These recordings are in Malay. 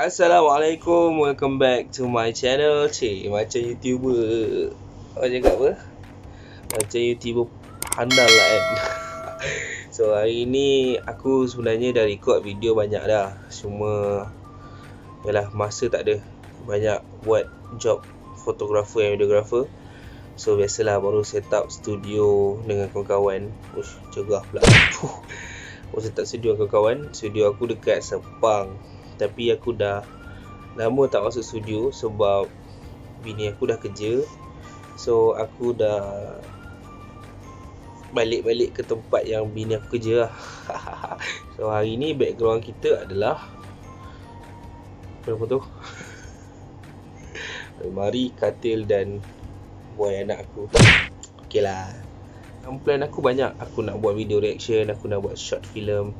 Assalamualaikum, welcome back to my channel. Cik, macam YouTuber orang cakap apa? Macam YouTuber handal lah kan. So hari ni aku sebenarnya dah record video banyak dah. Cuma yalah, masa tak ada. Banyak buat job fotografer and videographer. So biasalah, baru set up studio dengan kawan-kawan. Ush, cegah pula. Baru set up studio dengan kawan-kawan. Studio aku dekat Sepang. Tapi aku dah lama tak masuk studio sebab bini aku dah kerja. So aku dah balik-balik ke tempat yang bini aku kerja lah. So hari ni background kita adalah apa tu? Almari, katil dan buai anak aku. Okey lah. Plan aku banyak. Aku nak buat video reaction, aku nak buat short film.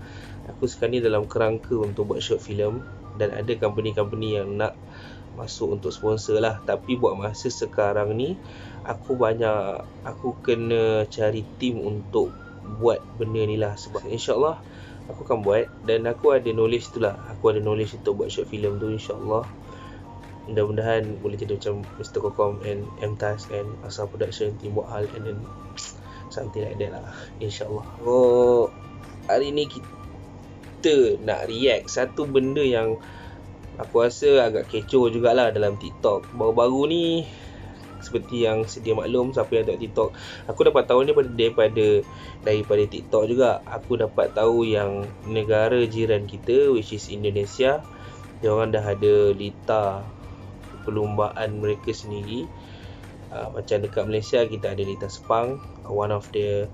Aku sekarang ni dalam kerangka untuk buat short film. Dan ada company-company yang nak masuk untuk sponsor lah. Tapi buat masa sekarang ni aku kena cari team untuk buat benda ni lah. Sebab insyaAllah aku akan buat. Dan aku ada knowledge tu lah. Aku ada knowledge untuk buat short film tu, insyaAllah. Mudah-mudahan boleh jadi macam Mr. Kokom and MTAS and Asal Production, Team Buat Hal, and then something like that lah, insyaAllah. So hari ni kita nak react satu benda yang aku rasa agak kecoh jugalah dalam TikTok baru-baru ni. Seperti yang sedia maklum, siapa yang tengok TikTok, aku dapat tahu ni daripada TikTok juga. Aku dapat tahu yang negara jiran kita, which is Indonesia, diorang dah ada lita perlumbaan mereka sendiri. Macam dekat Malaysia kita ada lita Sepang, one of the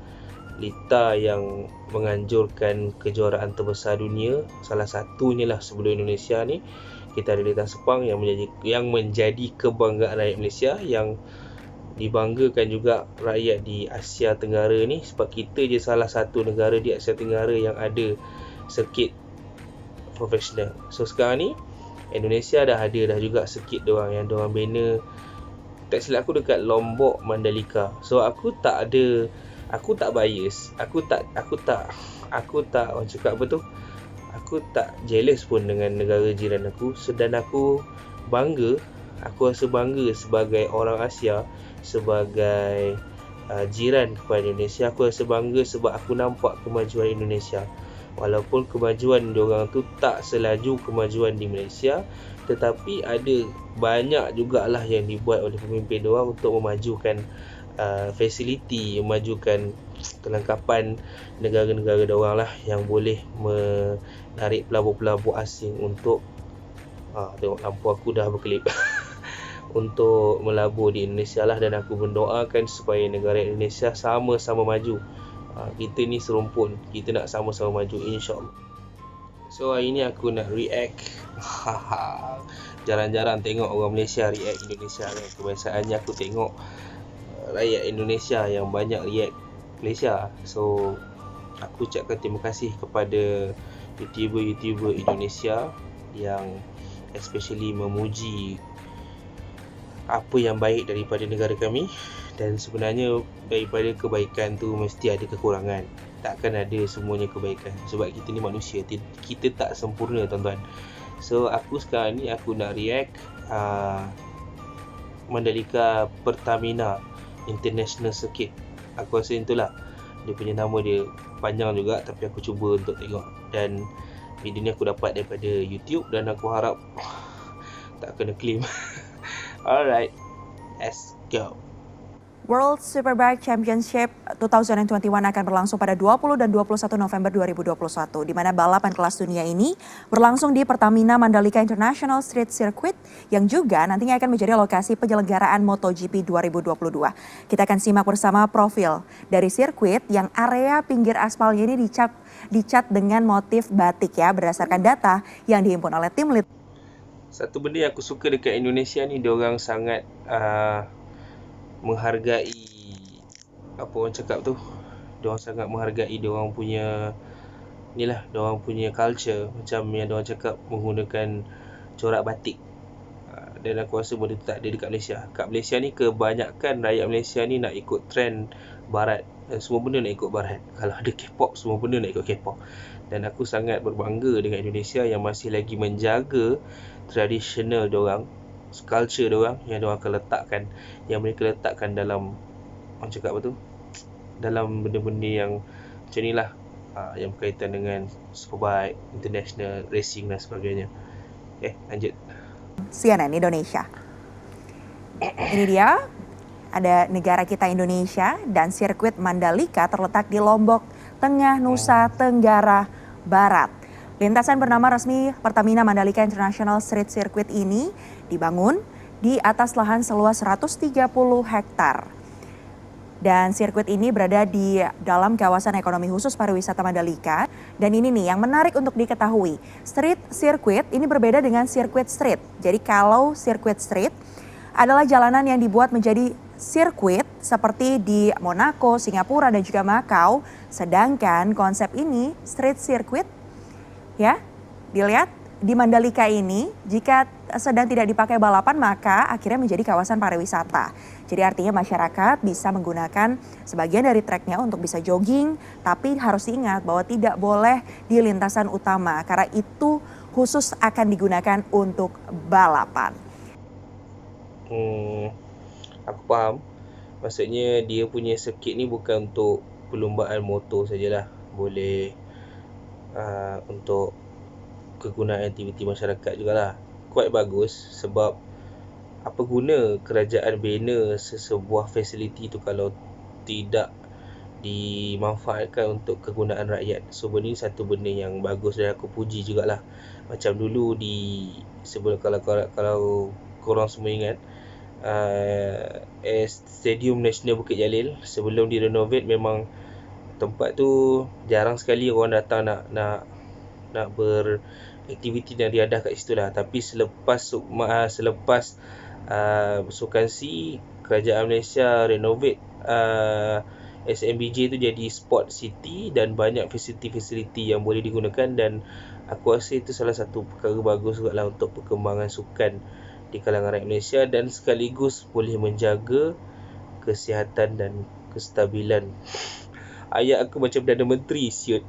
lita yang menganjurkan kejuaraan terbesar dunia. Salah satunya lah sebelum Indonesia ni. Kita ada lita Sepang yang menjadi kebanggaan rakyat Malaysia, yang dibanggakan juga rakyat di Asia Tenggara ni. Sebab kita je salah satu negara di Asia Tenggara yang ada sirkuit profesional. So sekarang ni Indonesia dah juga sirkuit diorang, yang diorang bina, tak silap aku, dekat Lombok, Mandalika. So aku tak bias. Aku tak orang cakap apa tu? Aku tak jealous pun dengan negara jiran aku. Dan aku bangga. Aku rasa bangga sebagai orang Asia, sebagai jiran kepada Indonesia. Aku rasa bangga sebab aku nampak kemajuan Indonesia. Walaupun kemajuan diorang tu tak selaju kemajuan di Malaysia, tetapi ada banyak jugalah yang dibuat oleh pemimpin diorang untuk memajukan fasiliti, memajukan kelengkapan negara-negara diorang lah, yang boleh menarik pelabur-pelabur asing untuk tengok lampu aku dah berkelip untuk melabur di Indonesia lah. Dan aku mendoakan supaya negara Indonesia sama-sama maju. Kita ni serumpun, kita nak sama-sama maju, insyaAllah. So hari ni aku nak react. Jarang-jarang tengok orang Malaysia react Indonesia kan. Kebiasaannya aku tengok rakyat Indonesia yang banyak react Malaysia. So aku ucapkan terima kasih kepada YouTuber Indonesia yang especially memuji apa yang baik daripada negara kami. Dan sebenarnya daripada kebaikan tu mesti ada kekurangan. Takkan ada semuanya kebaikan, sebab kita ni manusia, kita tak sempurna, tuan-tuan. So aku sekarang ni aku nak react Mandalika Pertamina International Circuit. Aku rasa itulah dia punya nama. Dia panjang juga, tapi aku cuba untuk tengok. Dan video ni aku dapat daripada YouTube, dan aku harap tak kena claim. Alright, let's go. World Superbike Championship 2021 akan berlangsung pada 20 dan 21 November 2021, di mana balapan kelas dunia ini berlangsung di Pertamina Mandalika International Street Circuit, yang juga nantinya akan menjadi lokasi penyelenggaraan MotoGP 2022. Kita akan simak bersama profil dari sirkuit, yang area pinggir aspalnya ini dicat dengan motif batik ya, berdasarkan data yang dihimpun oleh tim lead. Satu benda yang aku suka dekat Indonesia ni, diorang sangat menghargai, apa orang cakap tu, diorang sangat menghargai diorang punya diorang punya culture. Macam yang diorang cakap, menggunakan corak batik. Dan aku rasa benda tu tak ada dekat Malaysia. Kat Malaysia ni kebanyakan rakyat Malaysia ni nak ikut trend barat, dan semua benda nak ikut barat. Kalau ada K-pop, semua benda nak ikut K-pop. Dan aku sangat berbangga dengan Indonesia yang masih lagi menjaga tradisional diorang, culture diorang yang diorang akan letakkan, yang mereka letakkan dalam, orang cakap apa tu, dalam benda-benda yang macam ni lah, yang berkaitan dengan Superbike, international racing dan sebagainya. Lanjut. CNN Indonesia. Ini dia, ada negara kita Indonesia dan sirkuit Mandalika terletak di Lombok, Tengah, Nusa Tenggara Barat. Lintasan bernama resmi Pertamina Mandalika International Street Circuit ini dibangun di atas lahan seluas 130 hektar. Dan sirkuit ini berada di dalam kawasan ekonomi khusus pariwisata Mandalika. Dan ini nih yang menarik untuk diketahui. Street circuit ini berbeda dengan sirkuit street. Jadi kalau sirkuit street adalah jalanan yang dibuat menjadi sirkuit seperti di Monaco, Singapura dan juga Macau. Sedangkan konsep ini street circuit, ya, dilihat di Mandalika ini jika sedang tidak dipakai balapan maka akhirnya menjadi kawasan pariwisata. Jadi artinya masyarakat bisa menggunakan sebagian dari treknya untuk bisa jogging, tapi harus diingat bahwa tidak boleh di lintasan utama karena itu khusus akan digunakan untuk balapan. Aku faham. Maksudnya dia punya sirkuit ni bukan untuk perlumbaan motor sajalah. Boleh untuk kegunaan aktiviti masyarakat jugalah. Quite bagus sebab apa guna kerajaan bina sesebuah fasiliti tu kalau tidak dimanfaatkan untuk kegunaan rakyat. So benda ni satu benda yang bagus dan aku puji jugalah. Macam dulu sebelum kalau korang semua ingat, Stadium Nasional Bukit Jalil sebelum direnovate memang tempat tu jarang sekali orang datang nak beraktiviti dan riadah kat situ lah. Tapi selepas Sukan C, kerajaan Malaysia renovate SMBJ tu jadi sport city dan banyak fasiliti-fasiliti yang boleh digunakan, dan aku rasa itu salah satu perkara bagus juga lah untuk perkembangan sukan di kalangan rakyat Malaysia dan sekaligus boleh menjaga kesihatan dan kestabilan. Ayat aku macam Perdana Menteri siut,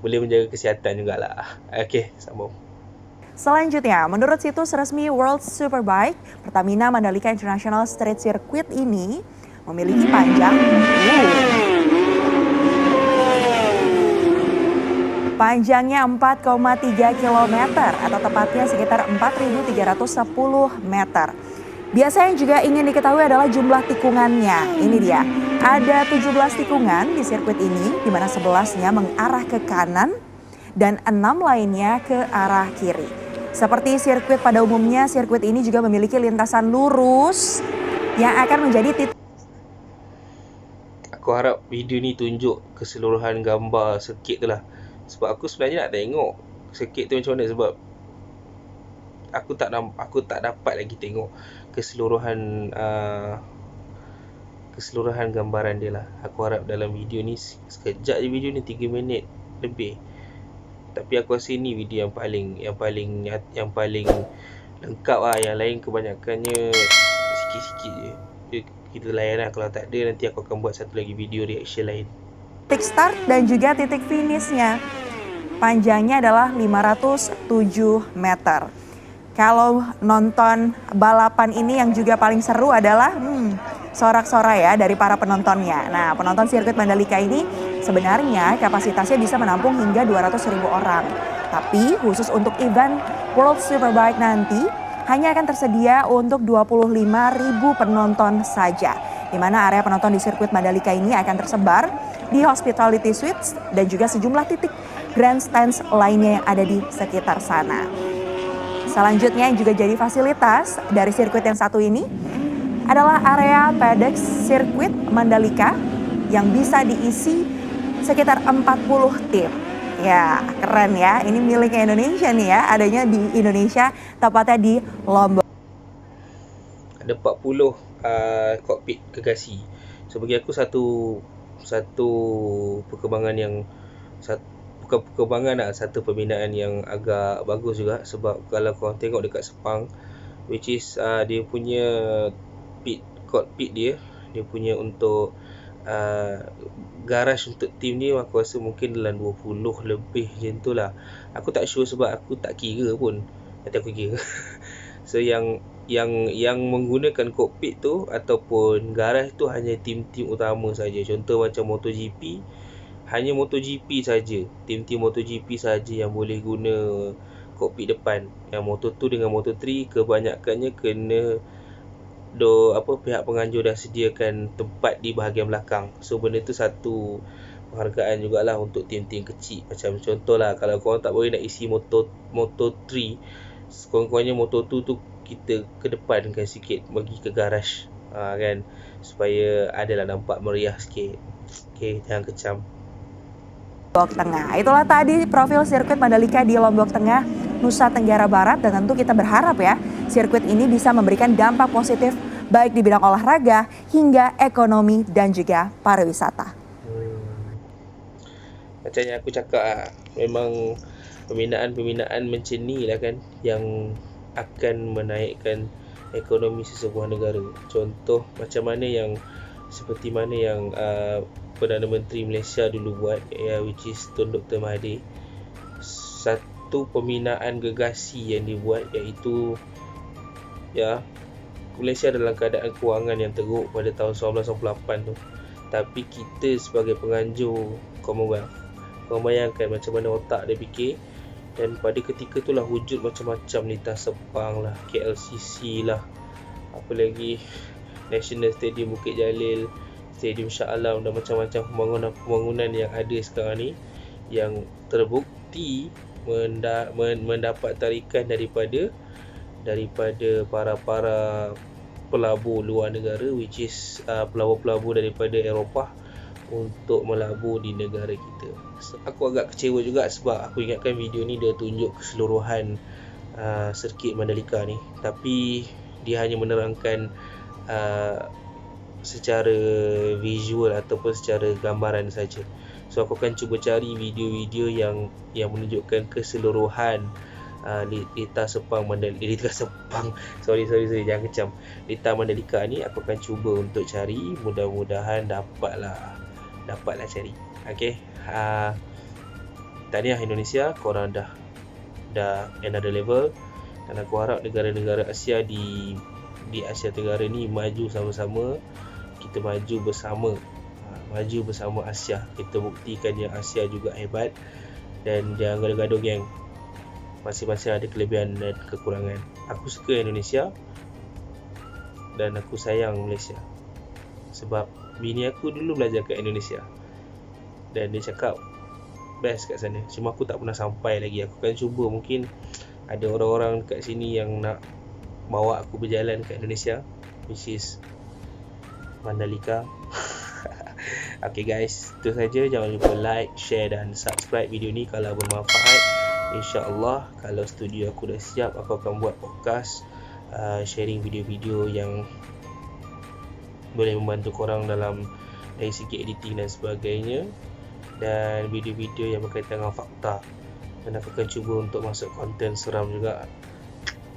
boleh menjaga kesihatan jugalah. Okey, sambung. Selanjutnya, menurut situs resmi World Superbike, Pertamina Mandalika International Street Circuit ini memiliki panjangnya 4,3 km atau tepatnya sekitar 4.310 meter. Biasa yang juga ingin diketahui adalah jumlah tikungannya. Ini dia, ada 17 tikungan di sirkuit ini, di mana 11-nya mengarah ke kanan dan 6 lainnya ke arah kiri. Seperti sirkuit pada umumnya, sirkuit ini juga memiliki lintasan lurus yang akan menjadi titik. Aku harap video ni tunjuk keseluruhan gambar sirkuit tu lah. Sebab aku sebenarnya nak tengok sirkuit tu macam mana, sebab aku tak dapat lagi tengok keseluruhan gambaran dia lah. Aku harap dalam video ni, sekejap je video ni, 3 minit lebih. Tapi aku rasa ini video yang paling lengkap lah. Yang lain kebanyakannya sikit-sikit je. Kita layan lah. Kalau tak ada, nanti aku akan buat satu lagi video reaction lain. Titik start dan juga titik finishnya panjangnya adalah 507 meter. Kalau nonton balapan ini yang juga paling seru adalah sorak-sorai ya dari para penontonnya. Nah, penonton sirkuit Mandalika ini sebenarnya kapasitasnya bisa menampung hingga 200.000 orang. Tapi khusus untuk event World Superbike nanti hanya akan tersedia untuk 25.000 penonton saja. Di mana area penonton di sirkuit Mandalika ini akan tersebar di Hospitality Suites dan juga sejumlah titik grandstands lainnya yang ada di sekitar sana. Selanjutnya yang juga jadi fasilitas dari sirkuit yang satu ini adalah area paddock sirkuit Mandalika yang bisa diisi sekitar 40 tim. Ya, keren ya. Ini miliknya Indonesia nih ya. Adanya di Indonesia, tepatnya di Lombok. Ada 40 kokpit gergasi. So bagi aku satu perkembangan yang bukan perkembangan lah, satu pembinaan yang agak bagus juga. Sebab kalau korang tengok dekat Sepang, which is dia punya kokpit dia punya untuk garaj untuk tim ni, aku rasa mungkin dalam 20 lebih macam tu lah. Aku tak sure sebab aku tak kira pun. nanti aku kira. So yang menggunakan kokpit tu ataupun garaj tu hanya tim-tim utama saja. Contoh macam MotoGP, hanya MotoGP saja, tim-tim MotoGP saja yang boleh guna kokpit depan. Yang Moto2 dengan Moto3 kebanyakannya kena pihak penganjur dah sediakan tempat di bahagian belakang. So benda tu satu penghargaan jugalah untuk tim-tim kecil. Macam contohlah, kalau korang tak boleh nak isi Moto3, kurang-kurangnya Moto2 tu kita kedepankan sikit, bagi ke garaj, kan, supaya adalah nampak meriah sikit. Okay, jangan kecam. Lombok Tengah. Itulah tadi profil sirkuit Mandalika di Lombok Tengah, Nusa Tenggara Barat, dan tentu kita berharap ya sirkuit ini bisa memberikan dampak positif baik di bidang olahraga hingga ekonomi dan juga pariwisata. Macam yang aku cakap, memang pembinaan macam ni lah kan yang akan menaikkan ekonomi sesebuah negara. Contoh macam mana yang seperti mana yang Perdana Menteri Malaysia dulu buat, which is Tun Dr. Mahathir. Satu pembinaan gegasi yang dibuat, iaitu Malaysia dalam keadaan kewangan yang teruk pada tahun 1998 tu. Tapi kita sebagai penganjur Commonwealth, korang bayangkan macam mana otak dia fikir. Dan pada ketika tu lah wujud macam-macam, Lita Sepang lah, KLCC lah, apa lagi, National Stadium Bukit Jalil, Stadium Shah Alam, dan macam-macam pembangunan yang ada sekarang ni, yang terbukti mendapat tarikan daripada para pelabur luar negara, which is pelabur-pelabur daripada Eropah untuk melabur di negara kita. So, aku agak kecewa juga sebab aku ingatkan video ni dia tunjuk keseluruhan sirkuit Mandalika ni, tapi dia hanya menerangkan secara visual ataupun secara gambaran saja. So aku akan cuba cari video-video yang menunjukkan keseluruhan Lita Sepang Mandalika. Sorry, jangan kecam. Lita Mandalika ni aku akan cuba untuk cari, mudah-mudahan dapatlah cari. Okay, tahniah Indonesia, korang dah another level, dan aku harap negara-negara Asia di Asia Tenggara ni maju sama-sama. Kita maju bersama Asia. Kita buktikan yang Asia juga hebat, dan jangan gaduh-gaduh geng. Masing-masing ada kelebihan dan kekurangan. Aku suka Indonesia dan aku sayang Malaysia, sebab bini aku dulu belajar kat Indonesia dan dia cakap best kat sana. Cuma aku tak pernah sampai lagi. Aku akan cuba, mungkin ada orang-orang kat sini yang nak bawa aku berjalan kat Indonesia, which is Mandalika. Okay guys, itu saja. Jangan lupa like, share dan subscribe video ni kalau bermanfaat. InsyaAllah kalau studio aku dah siap, aku akan buat podcast sharing video-video yang boleh membantu korang dalam dari segi editing dan sebagainya, dan video-video yang berkaitan dengan fakta. Dan aku akan cuba untuk masuk konten seram juga.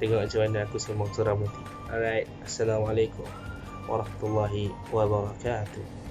Tengok macam mana aku sembang seram nanti. Alright, Assalamualaikum warahmatullahi wabarakatuh.